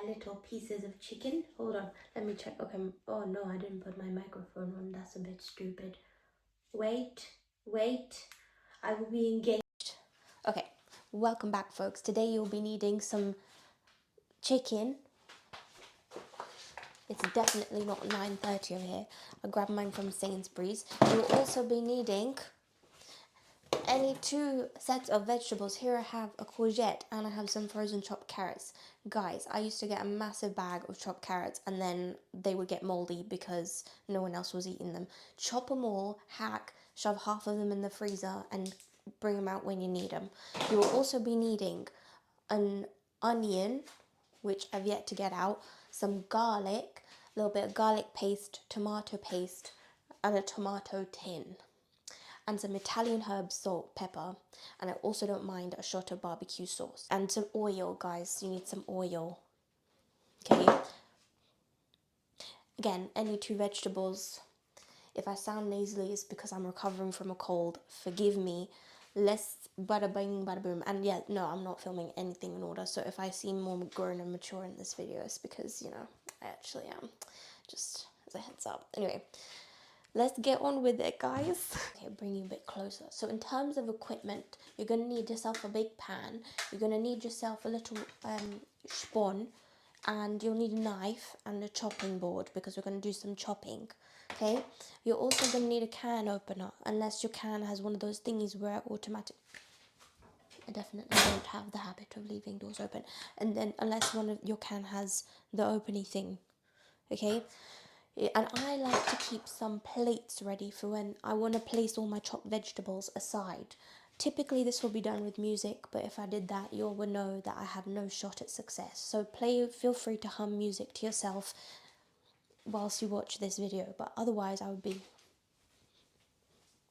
my little pieces of chicken. Hold on, let me check. Okay, oh no, I didn't put my microphone on. That's a bit stupid. Wait, I will be engaged. Okay, welcome back, folks. Today you'll be needing some chicken. It's definitely not 9:30 over here. I grabbed mine from Sainsbury's. You'll also be needing any 2 sets of vegetables. Here I have a courgette and I have some frozen chopped carrots. Guys, I used to get a massive bag of chopped carrots and then they would get moldy because no one else was eating them. Chop them all, hack, shove half of them in the freezer and bring them out when you need them. You will also be needing an onion, which I've yet to get out, some garlic, a little bit of garlic paste, tomato paste, and a tomato tin. And some Italian herbs, salt, pepper, and I also don't mind a shot of barbecue sauce. And some oil, guys, you need some oil, okay? Again, any 2 vegetables. If I sound nasally, it's because I'm recovering from a cold. Forgive me. Less bada bing, bada boom. And yeah, no, I'm not filming anything in order. So if I seem more grown and mature in this video, it's because, you know, I actually am. Just as a heads up. Anyway. Let's get on with it, guys. Okay, bring you a bit closer. So in terms of equipment, you're going to need yourself a big pan. You're going to need yourself a little spawn. And you'll need a knife and a chopping board because we're going to do some chopping. Okay? You're also going to need a can opener. Unless your can has one of those thingies where it automatic... I definitely don't have the habit of leaving doors open. And then unless one of your can has the opening thing. Okay? And I like to keep some plates ready for when I want to place all my chopped vegetables aside. Typically this will be done with music, but if I did that, you all would know that I have no shot at success. So feel free to hum music to yourself whilst you watch this video, but otherwise I would be,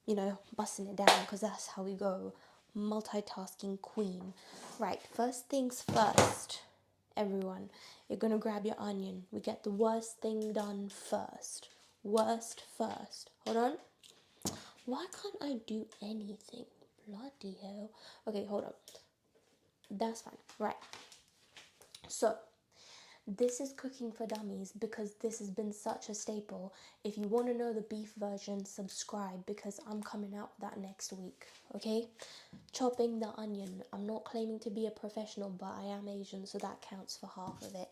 you know, busting it down because that's how we go. Multitasking queen. Right, first things first, everyone. You're going to grab your onion. We get the worst thing done first. Worst first. Hold on. Why can't I do anything? Bloody hell. Okay, hold on. That's fine. Right. So, this is Cooking for Dummies because this has been such a staple. If you want to know the beef version, subscribe because I'm coming out with that next week. Okay? Chopping the onion. I'm not claiming to be a professional, but I am Asian, so that counts for half of it.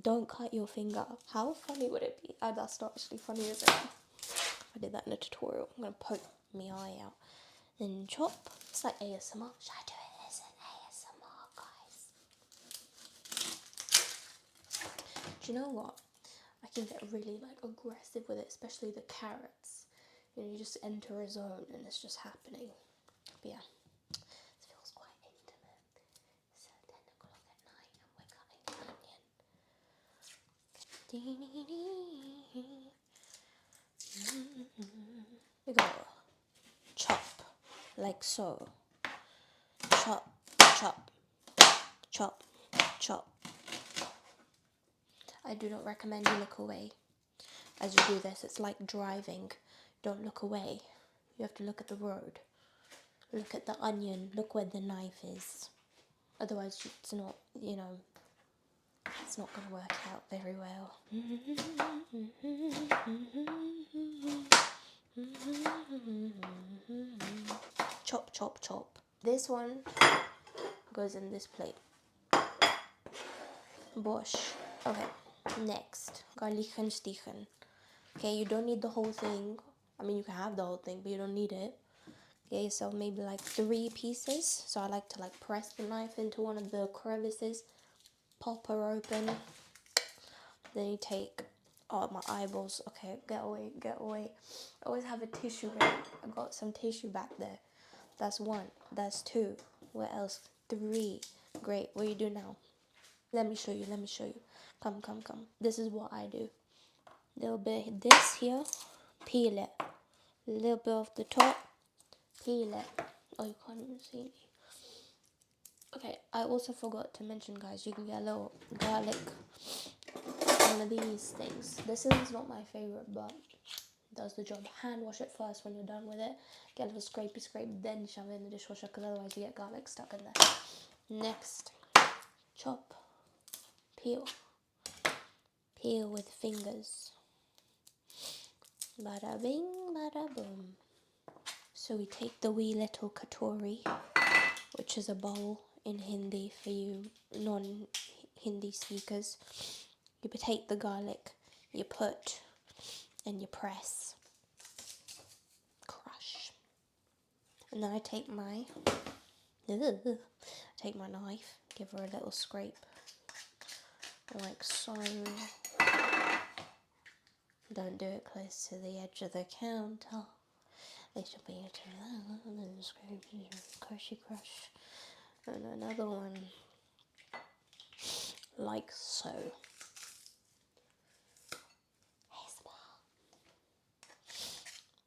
Don't cut your finger. How funny would it be? That's not actually funny, is it? I did that in a tutorial. I'm going to poke my eye out. Then chop. It's like ASMR. Should I do it as an ASMR, guys? Do you know what? I can get really like aggressive with it, especially the carrots. You know, you just enter a zone and it's just happening. But yeah, this feels quite intimate. It's 10 o'clock at night and we're cutting an onion. We go chop like so. Chop, chop, chop, chop. I do not recommend you look away as you do this. It's like driving. Don't look away. You have to look at the road. Look at the onion. Look where the knife is. Otherwise, it's not, you know, it's not going to work out very well. Chop, chop, chop. This one goes in this plate. Bosh. Okay, next. Garlichen stichen. Okay, you don't need the whole thing. I mean, you can have the whole thing, but you don't need it. Okay, so maybe like 3 pieces. So I like to like press the knife into one of the crevices. Pop her open. Then you take, oh, my eyeballs. Okay, get away, get away. I always have a tissue ready. I got some tissue back there. That's 1. That's 2. What else? 3. Great. What do you do now? Let me show you. Let me show you. Come, come, come. This is what I do. Little bit this here. Peel it. A little bit off the top. Peel it. Oh, you can't even see me. Okay, I also forgot to mention, guys, you can get a little garlic. One of these things. This is not my favorite, but it does the job. Hand wash it first when you're done with it. Get a little scrapey scrape, then shove it in the dishwasher because otherwise you get garlic stuck in there. Next, chop, peel. Peel with fingers. Bada bing, bada boom. So we take the wee little katori, which is a bowl in Hindi for you non-Hindi speakers. You take the garlic, you put, and you press. Crush. And then I take my knife, give her a little scrape, like so. Don't do it close to the edge of the counter. It should be a scrape, crushy crush. And another one, like so.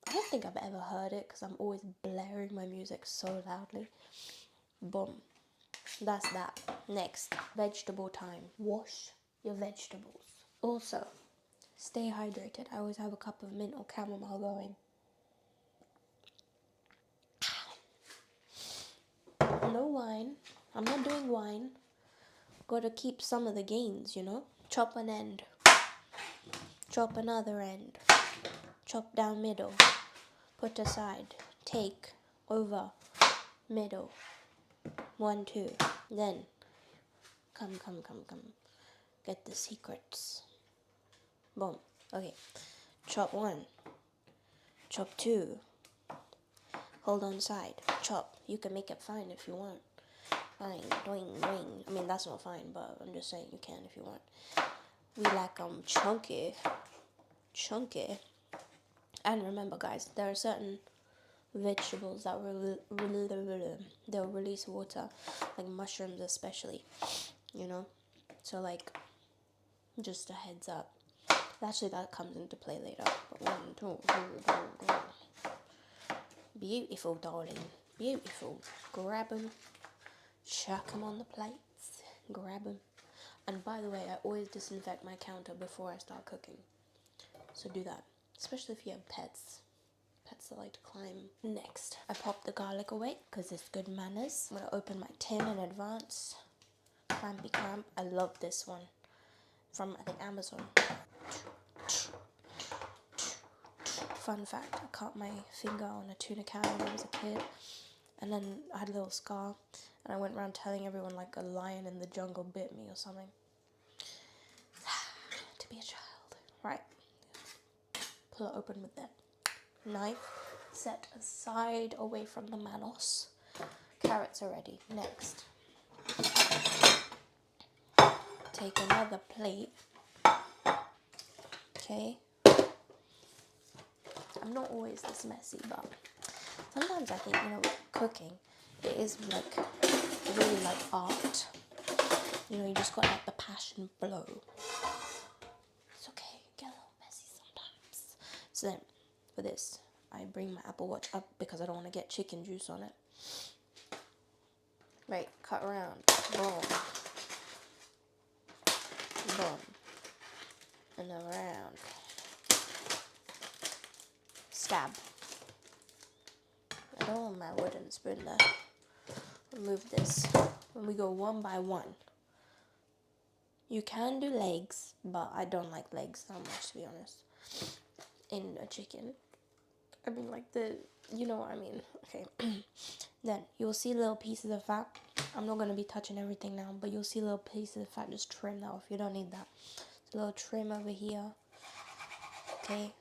I don't think I've ever heard it because I'm always blaring my music so loudly. Boom. That's that. Next, vegetable time. Wash your vegetables. Also, stay hydrated. I always have a cup of mint or chamomile going. No wine. I'm not doing wine. Gotta keep some of the gains, you know? Chop an end. Chop another end. Chop down middle. Put aside. Take. Over. Middle. 1, 2. Then. Come. Get the secrets. Boom. Okay. Chop 1. Chop 2. Hold on side. Chop. You can make it fine if you want. Fine. Doing. I mean, that's not fine, but I'm just saying you can if you want. We like chunky. And remember, guys, there are certain vegetables that they'll release water, like mushrooms especially, you know. So like, just a heads up. Actually, that comes into play later. But 1, 2, 3, 4. Beautiful, darling. Beautiful. Grab them. Chuck them on the plates. Grab them. And by the way, I always disinfect my counter before I start cooking. So do that. Especially if you have pets. Pets that like to climb. Next, I pop the garlic away because it's good manners. I'm going to open my tin in advance. Clampy clamp. I love this one. From, I think, Amazon. Fun fact, I cut my finger on a tuna can when I was a kid. And then I had a little scar. And I went around telling everyone like a lion in the jungle bit me or something. To be a child. Right. Pull it open with that knife. Set aside away from the manos. Carrots are ready. Next. Take another plate. Okay. I'm not always this messy, but sometimes I think, you know, with cooking, it is like really like art. You know, you just got like the passion flow. It's okay, get a little messy sometimes. So then, for this, I bring my Apple Watch up because I don't want to get chicken juice on it. Right, cut around. Boom. Boom. And around. Stab. I don't want my wooden spoon there. Remove this. When we go one by one. You can do legs, but I don't like legs that much, to be honest. In a chicken. I mean, like you know what I mean. Okay. Then you'll see little pieces of fat. I'm not going to be touching everything now, but you'll see little pieces of fat. Just trim that off. You don't need that. So a little trim over here. Okay.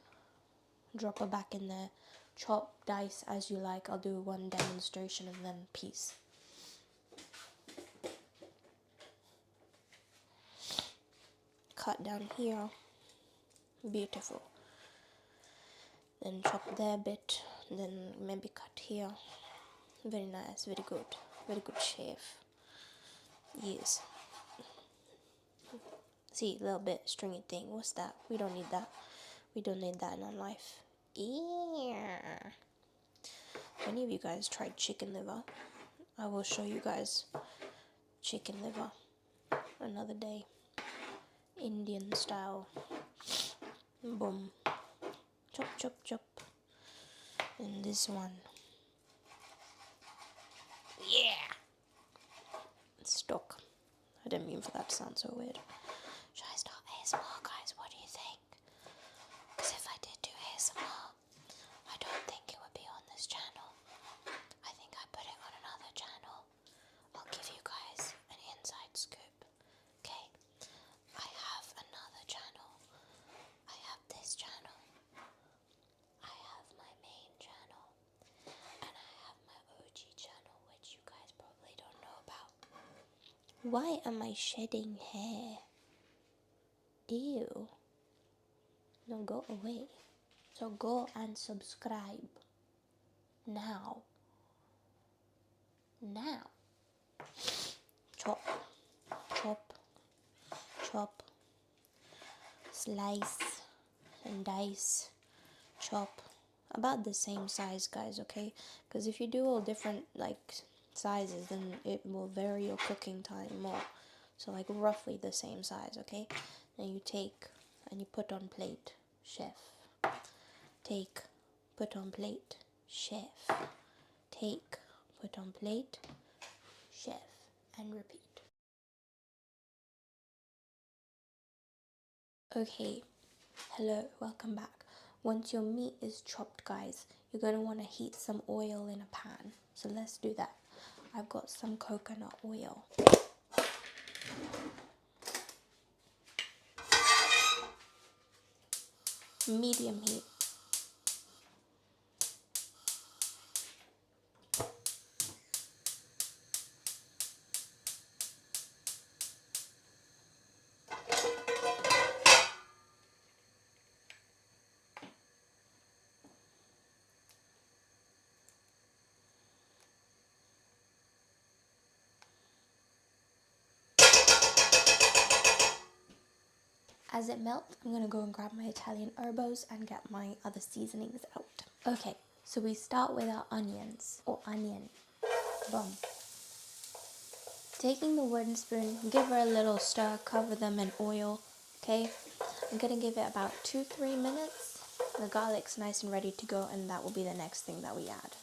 Drop it back in there. Chop, dice as you like. I'll do one demonstration and then peace. Cut down here. Beautiful. Then chop there a bit. Then maybe cut here. Very nice. Very good. Very good chef. Yes. See, a little bit stringy thing. What's that? We don't need that. We don't need that in our life. Yeah. If any of you guys tried chicken liver, I will show you guys chicken liver another day. Indian style. Boom. Chop, chop, chop. And this one. Yeah. It's stuck. I didn't mean for that to sound so weird. Should I start ASMR, guys? Why am I shedding hair? Ew. No, go away. So go and subscribe. Now. Now. Chop. Chop. Chop. Slice. And dice. Chop. About the same size, guys, okay? Because if you do all different, like, sizes, then it will vary your cooking time more. So, like, roughly the same size, okay? Then you take and you put on plate, chef. Take, put on plate, chef. Take, put on plate, chef. And repeat. Okay, hello, welcome back. Once your meat is chopped, guys, you're going to want to heat some oil in a pan. So let's do that. I've got some coconut oil. Medium heat. As it melts, I'm going to go and grab my Italian herbos and get my other seasonings out. Okay, so we start with our onions, or onion. Boom. Taking the wooden spoon, give her a little stir, cover them in oil, okay? I'm going to give it about 2-3 minutes. The garlic's nice and ready to go, and that will be the next thing that we add.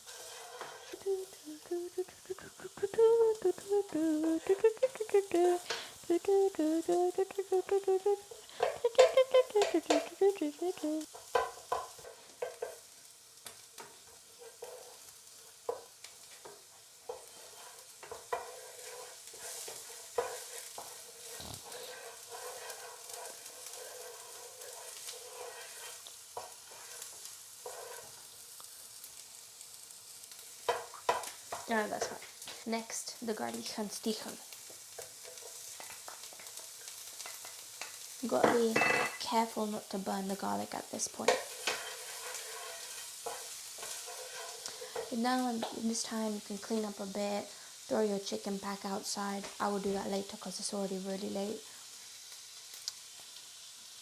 No, that's fine. Next, the garlic and stichel. You gotta be careful not to burn the garlic at this point. And now, in this time, you can clean up a bit, throw your chicken back outside. I will do that later because it's already really late.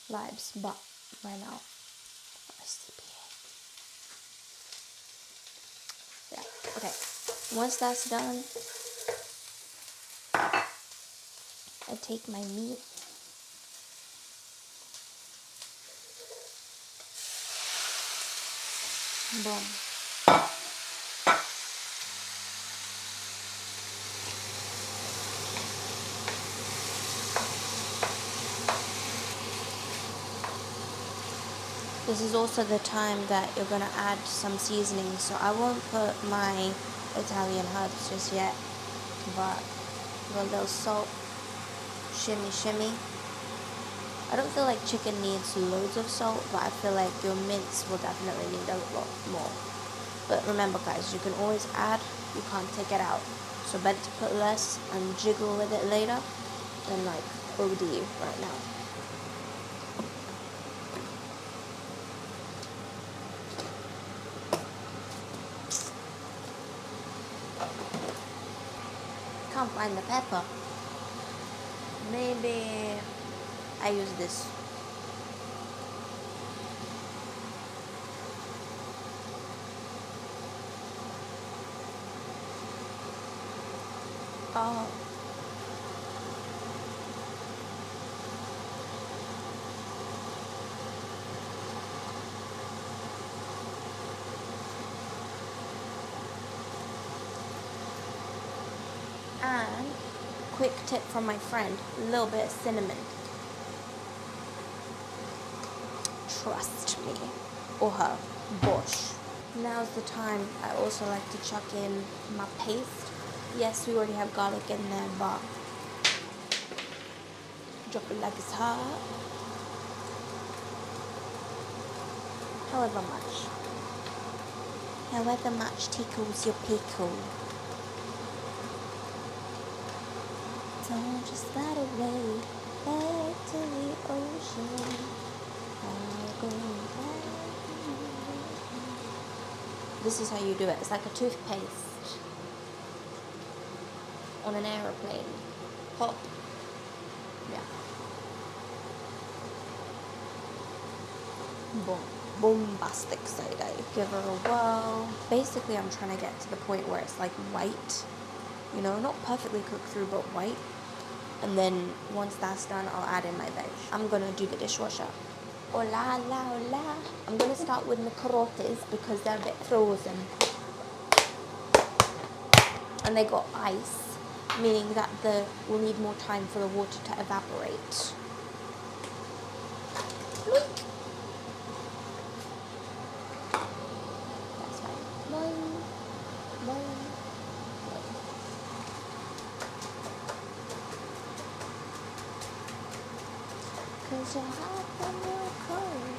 Vibes, but right now, I'm sleepy. Yeah, okay. Once that's done, I take my meat. Boom. This is also the time that you're going to add some seasonings, so I won't put my Italian herbs just yet, but a little salt, shimmy shimmy. I don't feel like chicken needs loads of salt, but I feel like your mince will definitely need a lot more. But remember, guys, you can always add, you can't take it out. So better to put less and jiggle with it later than like OD right now. Can't find the pepper. Maybe I use this. Oh. And quick tip from my friend, a little bit of cinnamon. Trust me. Or her. Bosh. Now's the time I also like to chuck in my paste. Yes, we already have garlic in there, but drop it like it's hot. However much tickles your pickle. Don't just slide away back to the ocean. I'll go back. This is how you do it. It's like a toothpaste on an aeroplane. Pop. Yeah. Boom. Bombastic side eye. Give her a whirl. Basically, I'm trying to get to the point where it's like white. You know, not perfectly cooked through, but white. And then once that's done, I'll add in my veg. I'm gonna do the dishwasher. Hola, hola, hola. I'm gonna start with the carotes because they're a bit frozen. And they got ice, meaning that we'll need more time for the water to evaporate. Look. That's fine. Boing, boing, boing. Cause you're hot and you're cold.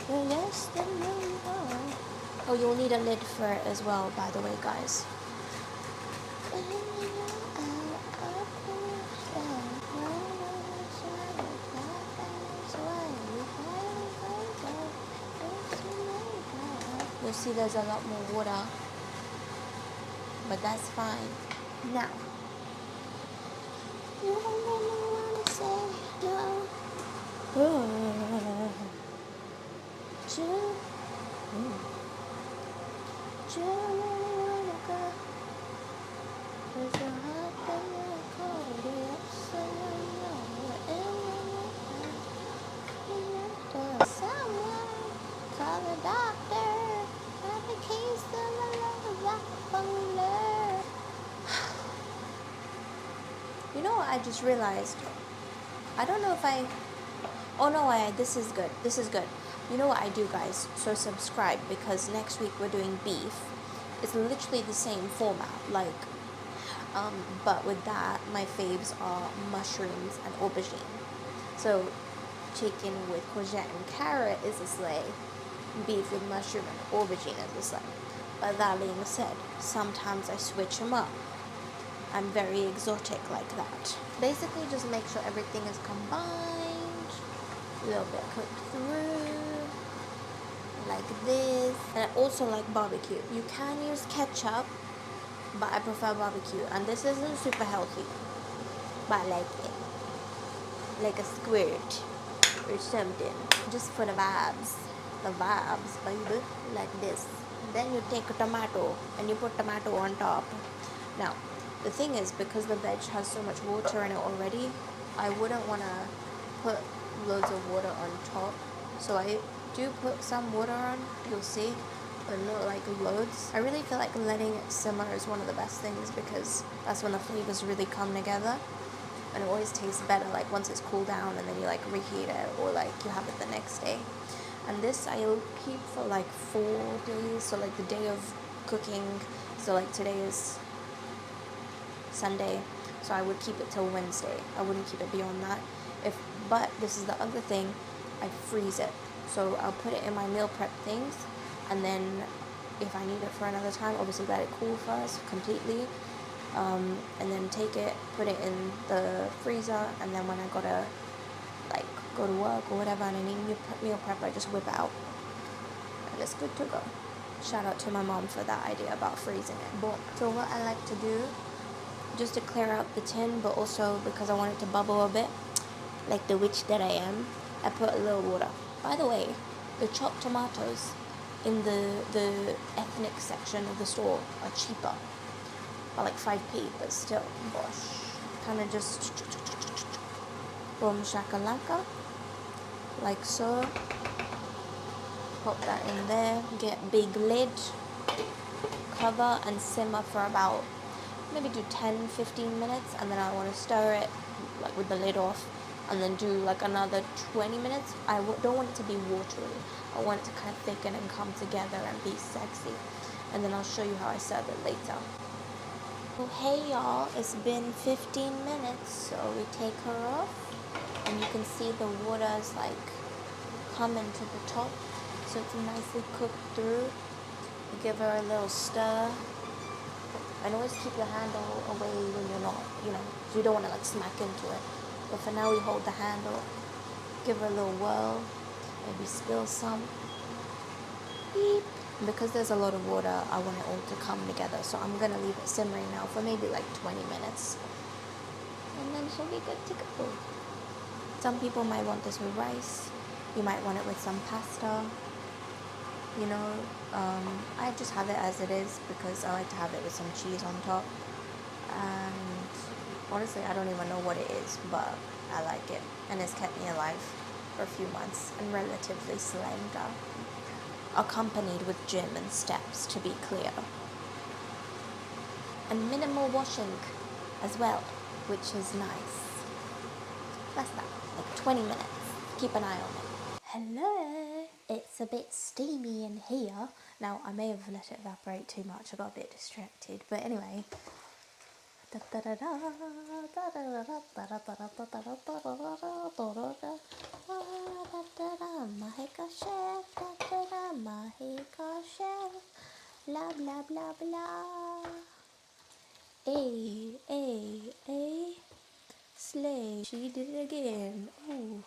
You're less than you are. Oh, you'll need a lid for it as well, by the way, guys. You'll see there's a lot more water, but that's fine. Now, you don't really want to say no. You don't really want to go. 'Cause you're hot and you're cold. Yes, and I know whatever. Someone call the doctor. Got the case of a love bipolar. You know what I just realized? I don't know if oh no, this is good. This is good. You know what I do, guys? So subscribe, because next week we're doing beef. It's literally the same format, like, but with that, my faves are mushrooms and aubergine. So chicken with courgette and carrot is a slay. Beef with mushroom and aubergine is a slay. But that being said, sometimes I switch them up. I'm very exotic like that. Basically, just make sure everything is combined, a little bit cooked through, like this. And I also like barbecue. You can use ketchup, but I prefer barbecue. And this isn't super healthy, but I like it. Like a squirt or something, just for the vibes. The vibes, baby. Like this. Then you take a tomato and you put tomato on top. Now, the thing is, because the veg has so much water in it already, I wouldn't want to put loads of water on top. So I do put some water on, you'll see, but not like loads. I really feel like letting it simmer is one of the best things, because that's when the flavors really come together. And it always tastes better, like once it's cooled down and then you like reheat it, or like you have it the next day. And this I'll keep for like 4 days, so like the day of cooking. So like today is Sunday, so I would keep it till Wednesday. I wouldn't keep it beyond that. But this is the other thing, I freeze it. So I'll put it in my meal prep things, and then if I need it for another time, obviously let it cool first completely, and then take it, put it in the freezer, and then when I gotta like go to work or whatever and I need meal prep, I just whip it out and it's good to go. Shout out to my mom for that idea about freezing it. But so what I like to do, just to clear out the tin, but also because I want it to bubble a bit, like the witch that I am, I put a little water. By the way, the chopped tomatoes in the ethnic section of the store are cheaper, by like 5p, but still, gosh, kind of just boom shakalaka, like so. Pop that in there, get big lid, cover and simmer for about maybe do 10-15 minutes, and then I want to stir it like with the lid off, and then do like another 20 minutes. I don't want it to be watery. I want it to kind of thicken and come together and be sexy, and then I'll show you how I serve it later. Well, hey y'all, it's been 15 minutes, so we take her off, and you can see the water is like coming to the top, so it's nicely cooked through. We give her a little stir, And always keep your handle away when you're not, you don't want to like smack into it. But for now, we hold the handle, give it a little whirl, maybe spill some. Beep. Because there's a lot of water, I want it all to come together. So I'm going to leave it simmering now for maybe like 20 minutes. And then she'll be good to go. Some people might want this with rice. You might want it with some pasta. I just have it as it is because I like to have it with some cheese on top. And honestly, I don't even know what it is, but I like it. And it's kept me alive for a few months and relatively slender. Accompanied with gym and steps, to be clear. And minimal washing as well, which is nice. That's that, like 20 minutes. Keep an eye on it. Hello, it's a bit steamy in here. Now, I may have let it evaporate too much. I got a bit distracted, but anyway. Mahika chef, Mahika chef, blah blah blah blah. Ay, slay, she did it again. Ooh,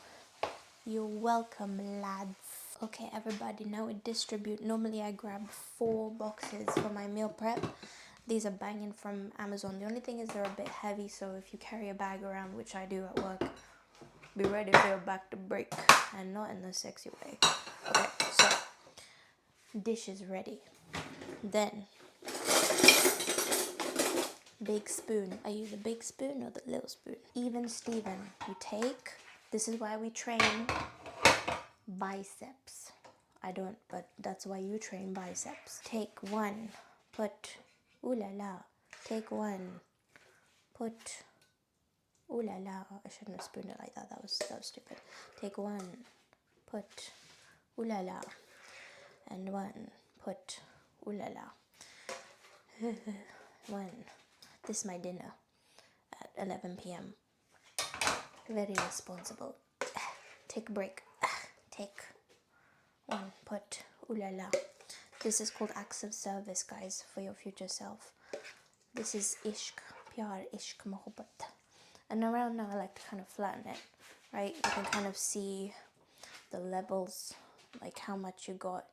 you're welcome, lads. Okay, everybody, now we distribute. Normally I grab 4 boxes for my meal prep. These are banging from Amazon. The only thing is they're a bit heavy, so if you carry a bag around, which I do at work, be ready for your back to break, and not in the sexy way. Okay, so dish is ready. Then big spoon. I use a big spoon or the little spoon? Even Steven, you take. This is why we train biceps. I don't, but that's why you train biceps. Take 1, put, ooh la la. Take 1, put, ooh la la. I shouldn't have spooned it like that. That was stupid. Take 1, put, ooh la la. And 1, put, ooh la la. 1. This is my dinner at 11 p.m. Very responsible. Take a break. Take 1, put, ooh la la. This is called acts of service, guys, for your future self. This is ishq, pyar, ishq, mohabbat. And around now, I like to kind of flatten it, right? You can kind of see the levels, like how much you got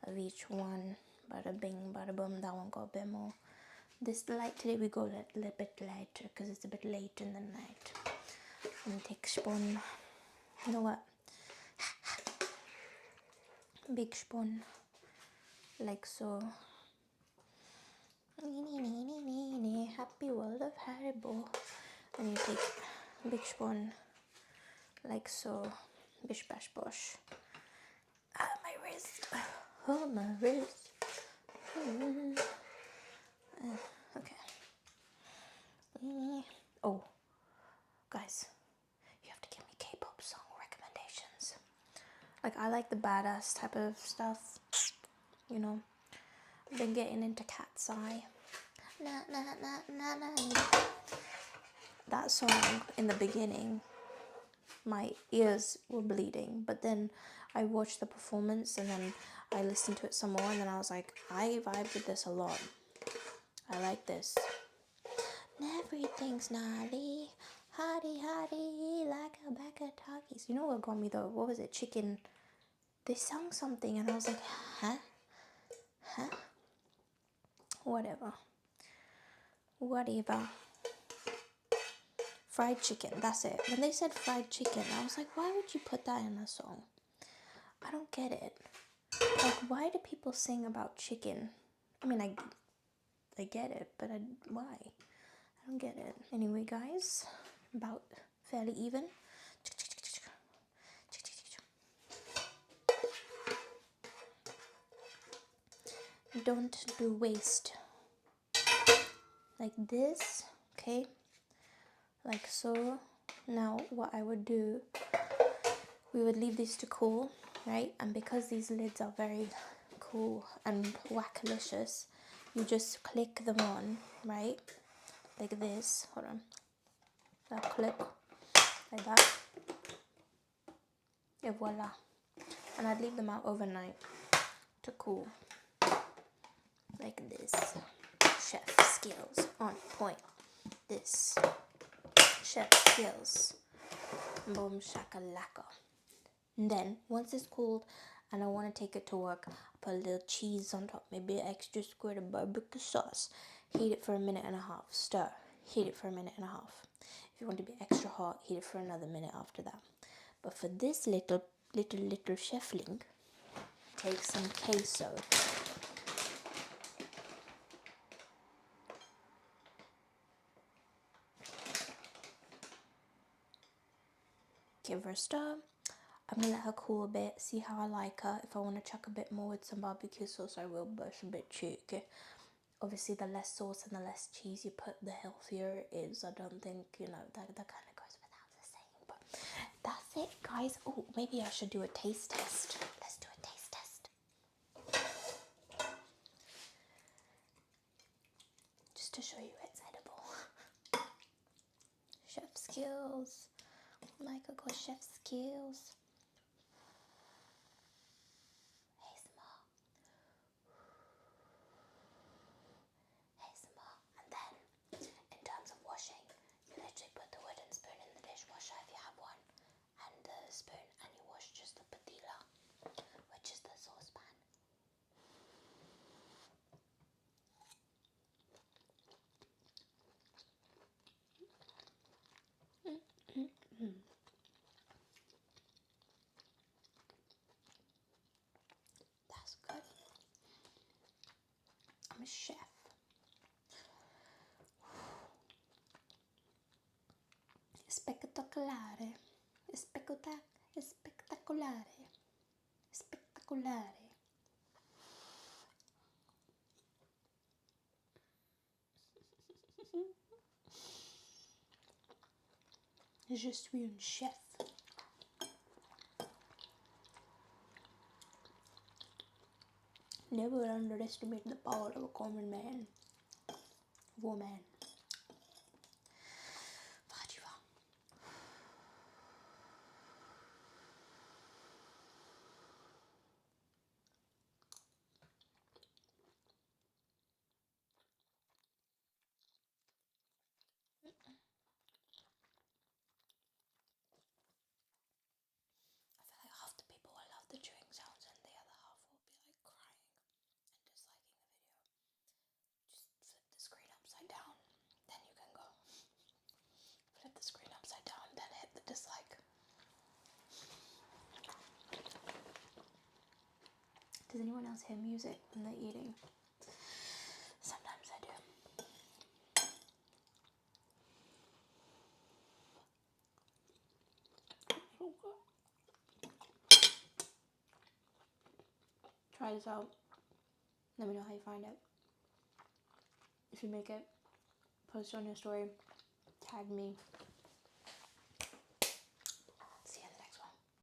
of each one. Bada bing, bada boom. That one got a bit more. This light today, we go a little bit lighter because it's a bit late in the night. And take spoon. You know what? Big spoon, like so. Happy world of Haribo. And you take big spoon, like so. Bish bash bosh. Ah, my wrist. Oh, my wrist. Okay. Oh, guys, you have to give me K-pop song recommendations. Like, I like the badass type of stuff, I've been getting into Cat's Eye. That song, in the beginning, my ears were bleeding, but then I watched the performance and then I listened to it some more, and then I was like, I vibe with this a lot. I like this. Everything's naughty, hottie, like a bag of talkies. You know what got me though? What was it? Chicken. They sang something and I was like, huh? Whatever. Fried chicken, that's it. When they said fried chicken, I was like, why would you put that in a song? I don't get it. Like, why do people sing about chicken? I mean, I get it, but why? I don't get it. Anyway, guys, about fairly even. Don't do waste. Like this, okay? Like so. Now, what I would do, we would leave these to cool, right? And because these lids are very cool and wackalicious, you just click them on, right? Like this. Hold on. That click. Like that. Et voila. And I'd leave them out overnight to cool. Like this. chef skills on point. This chef skills. Boom shakalaka. And then once it's cooled and I want to take it to work, I put a little cheese on top, maybe an extra squirt of barbecue sauce. Heat it for a minute and a half. Stir. Heat it for a minute and a half. If you want to be extra hot, heat it for another minute after that. But for this little chefling, take some queso. Give her a stir. I'm gonna let her cool a bit, see how I like her. If I want to chuck a bit more with some barbecue sauce, I will, but it's a bit cheeky. Obviously, the less sauce and the less cheese you put, the healthier it is. I don't think, that kind of goes without the saying, but that's it, guys. Oh, maybe I should do a taste test. Let's do a taste test. Just to show you it's edible. Chef skills. Mahika got chef skills. ASMR. And then, in terms of washing, you literally put the wooden spoon in the dishwasher if you have one, and the spoon, and you wash just the patila, which is the saucepan. That's good. I'm a chef. Spettacolare. Spettacolare. Spettacolare. Je suis un chef. Never underestimate the power of a common man. Woman. Fativa. I feel like half the people will love the chewing sounds and the other half will be like crying and disliking the video. Just flip the screen upside down, then you can go. Flip the screen upside down, then hit the dislike. Does anyone else hear music when they're eating? Sometimes I do. Try this out. Let me know how you find it. If you make it, post on your story, tag me.